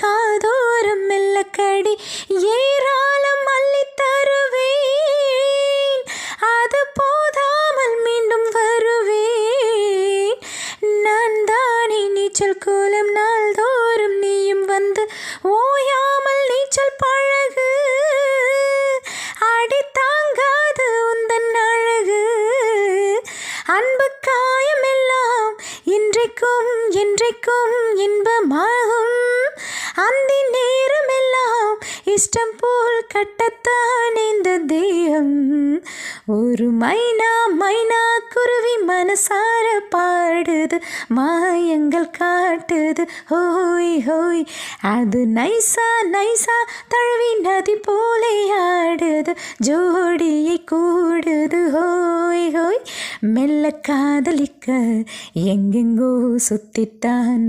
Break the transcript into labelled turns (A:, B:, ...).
A: காதோரம் மெல்ல கடி ஏராளம் அள்ளி தருவேன். அது போதாமல் மீண்டும் வருவேன். நான் தானே நீச்சல் கோலம் நாள்தோறும் நீயும் வந்து ஓயாமல் நீச்சல் பழகு. அடி தாங்காது உந்தன் அழகு. அன்பு காயமெல்லாம் இன்றைக்கும் என்றைக்கும் இன்பமாகும். அந்த நேரமெல்லாம் இஷ்டம் போல் கட்டத்தான் இந்த தேகம். ஒரு மைனா மைனா குருவி மனசார பாடுது, மாயங்கள் காட்டுது ஹோய் ஹோய். அது நைசா நைசா தழுவி நதி போலே ஆடுது, ஜோடியை கூடுது ஹோய் ஹோய். மெல்ல காதலிக்க எங்கெங்கோ சுத்தித்தான்